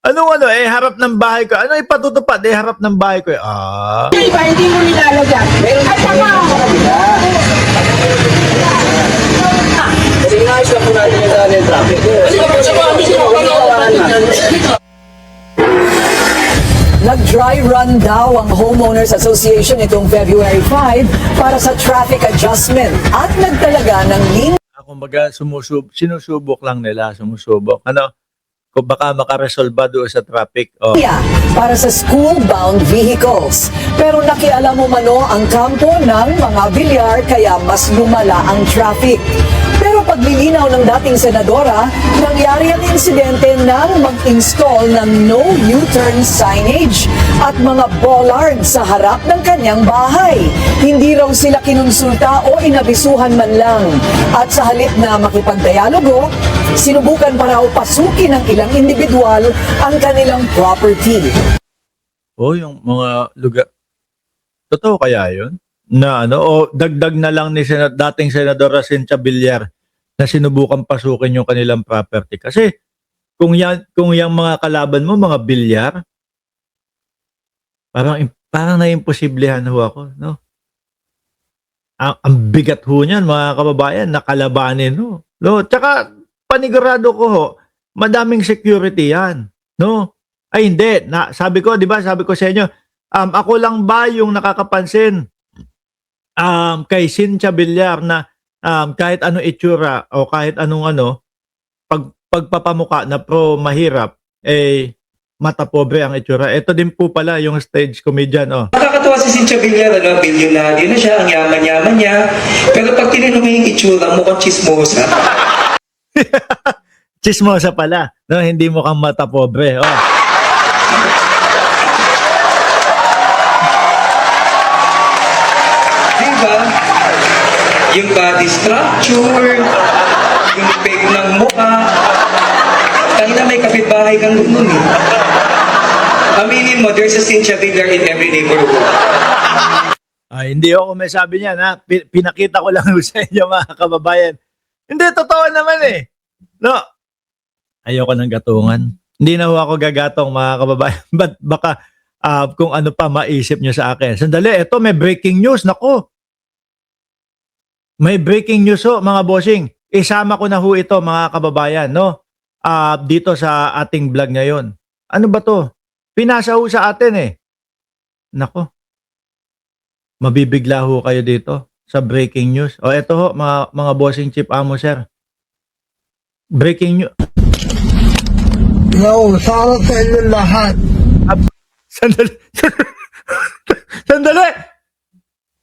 Anong ano, eh, harap ng bahay ko. Ano ipatutupad? Eh, harap ng bahay ko. Di ba, hindi mo nilalagyan. Meron at saka, kasi inayos lang po natin yung dali traffic. Nag-dry run daw ang Homeowners Association itong February 5 para sa traffic adjustment at nagtalaga ng Kumbaga, sinusubok lang nila, sumusubok. Ano? Kung baka makaresolba doon sa traffic. linya para sa school-bound vehicles. Pero nakialam mo mano ang kampo ng mga bilyar kaya mas lumala ang traffic. Pero paglilinaw ng dating senadora, nangyari ang insidente nang mag-install ng no U-turn signage at mga bollard sa harap ng kanyang bahay. Hindi raw sila kinonsulta o inabisuhan man lang. At sa halip na makipagdialogo, sinubukan pa raw pasukin ng ilang individual ang kanilang property. Yung mga lugar. Totoo kaya yun? Na ano, o dagdag na lang ni dating Senadora Cynthia Villar na sinubukan pasukin yung kanilang property. Kasi kung yung mga kalaban mo, mga bilyar, parang na-imposiblihan ho ako, no? Ang bigat ho niyan, mga kababayan, nakalabanin ho. No? Tsaka panigurado ko ho, madaming security yan, no? Ay hindi, sabi ko, 'di ba? Sabi ko sa inyo, ako lang ba yung nakakapansin kay Cynthia Villar na kahit anong itsura o kahit anong pagpapamuka na pro mahirap, eh mata pobre ang itsura. Ito din po pala yung stage comedian. Nakakatawa si Cynthia Villar, bilyonaryo na siya, ang yaman-yaman niya. Pero pag tinanong mo yung itsura, mukhang chismosa. Chismosa pala, no? Hindi mo kang mata pobre. Diba? Yung body structure, yung peg ng mukha. Kanina may kapitbahay kang nun eh. Aminin mo, there's a Cynthia Villar in every neighborhood. Hindi ako may sabi niya na pinakita ko lang sa inyo mga kababayan. Hindi, totoo naman eh. No, ayoko ng gatungan. Hindi na ako gagatong mga kababayan. But baka kung ano pa maisip nyo sa akin. Sandali, ito may breaking news. Nako. May breaking news ho mga bossing. Isama ko na ho ito mga kababayan. No? Dito sa ating vlog ngayon. Ano ba to? Pinasa ho sa atin eh. Nako. Mabibigla ho kayo dito sa breaking news. Ito ho mga bossing Chief Amo sir. Breaking news. No, sana sa inyo lahat. Sandali. Sandali.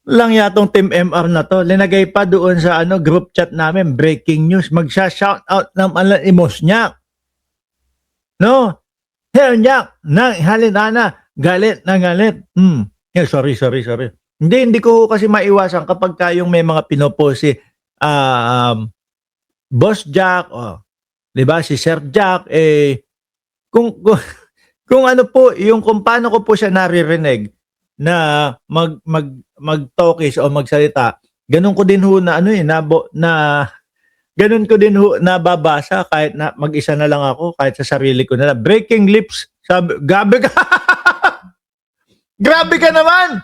Lang yatong Team MR na to. Linagay pa doon sa group chat namin. Breaking news. Magsha-shout out ng imos niya. No. Hey, niya. Halinana. Galit na galit. Sorry. Hindi ko kasi maiwasan kapag kayong may mga pinopost si Boss Jack, 'di ba? Si Sir Jack kung ano po, yung kung paano ko po siya naririnig na mag-talkies o magsalita, ganun ko din ho na ganun ko din ho nababasa kahit na mag-isa na lang ako, kahit sa sarili ko na lang. Breaking lips, sabi, gabi ka. Grabe ka naman.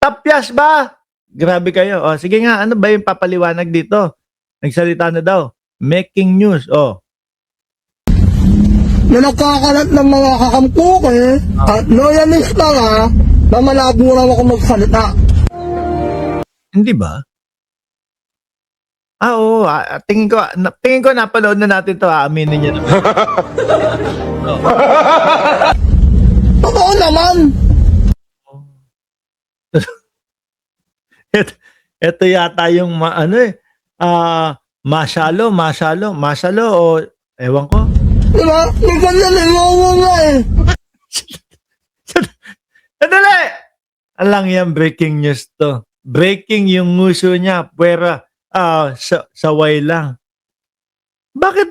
Tapyas ba? Grabe kayo. Sige nga, ano ba yung papaliwanag dito? Nagsalita na daw. Making news. Na nagkakalat ng mga kakampuke at loyalista nga na malabo raw ako magsalita. Hindi ba? Oo. Tingin ko napanood na natin to. Aminin niya naman. Totoo naman. Ito yata yung masalo o ewan ko. Diba? May panlaligawa nga eh. Sandali! Alang yan, breaking news to. Breaking yung nguso niya, pwera, saway lang. Bakit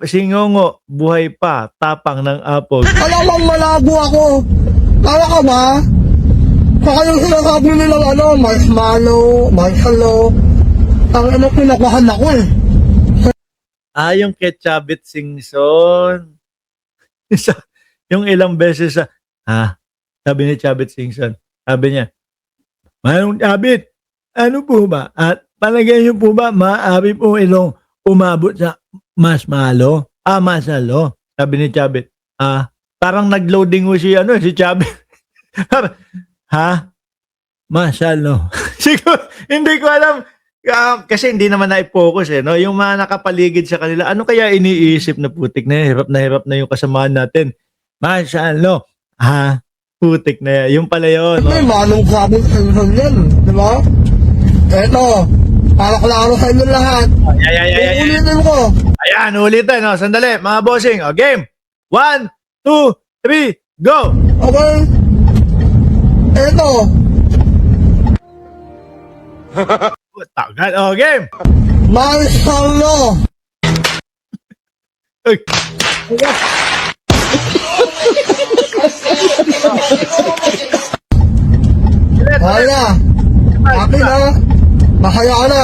singongo, buhay pa, tapang ng apog. Alam mong malabo ako. Kala ka ba? Saka yung sinasabi nilang marshmallow. Ang pinakahan ako eh. Yung Ketchabit Singson. Yung ilang beses sabi ni Chavit Singson, sabi niya, Manong Chavit, ano po ba? At palagay niyo po ba, maaari po ilong umabot sa mas malo? Masalo. Sabi ni Chavit, parang nag-loading mo si Chavit. Masalo. Siguro, hindi ko alam. Kasi hindi naman na-focus no? Yung mga nakapaligid sa kanila, ano kaya iniisip na putik na hirap na yung kasamaan natin. Masalo. Putik na yan. Yung pala yun. May manong sabon sa inyo yan, di ba? Eto, para klaro sa inyo lahat. Uulitin ko. Ayan, ulitin. No? Sandali, mga bossing. Game. 1, 2, 3, go! Okay? Eto, Tagal. Game! Marcelo. Uy. Okay na. Happy na. Masaya ka na.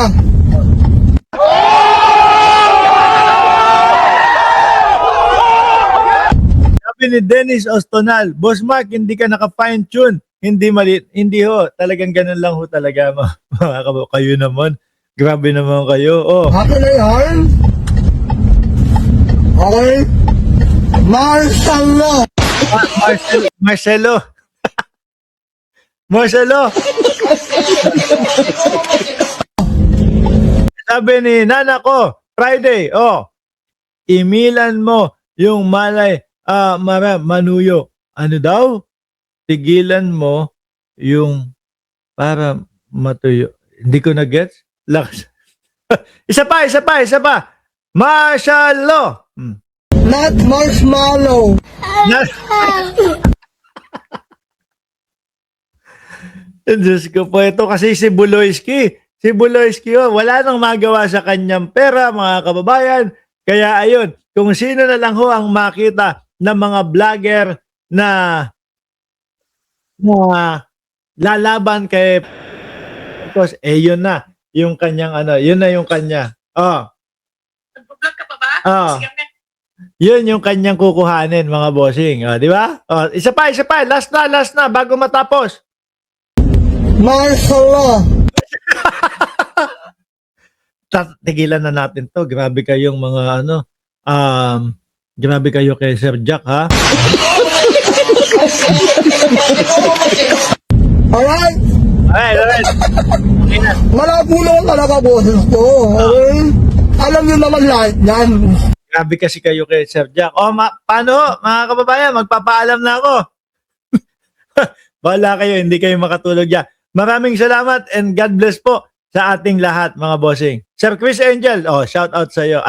Sabi ni Dennis Ostonal, Boss Mark, hindi ka naka-fine tune. Hindi mali, hindi ho. Talagang ganun lang ho talaga mga kayo naman. Grabe naman kayo. Happy na yan. Okay? Marcelo. Marcelo. Marcelo. Sabi ni Nana ko, Friday, imilan mo yung malay, manuyo. Ano daw? Tigilan mo yung para matuyo. Hindi ko na-gets. Lakas. isa pa. Marshalo. Not marshmallow. Diyos ko po, ito kasi si Buloyski. Si Buloyski, wala nang magawa sa kanyang pera, mga kababayan. Kaya ayun, kung sino na lang ho ang makita ng mga vlogger na lalaban kay because yun na yung kanyang yun na yung kanya. Nag-vlog ka pa ba? Sige, Yun yung kanyang kukuhanin, mga bossing, di ba? Isa pa, last na bago matapos. Marcelo. Tigilan na natin to. Grabe kayong mga grabe kayo kay Sir Jack, ha? Alright? Alright. Okay na. Malabo naman talaga boses ko. Okay? Alam nyo naman lahat yan. Grabe kasi kayo kay Sir Jack. Paano, mga kababayan? Magpapaalam na ako. Bahala kayo, hindi kayo makatulog dyan. Maraming salamat and God bless po sa ating lahat, mga bossing. Sir Chris Angel, shout out sa iyo. At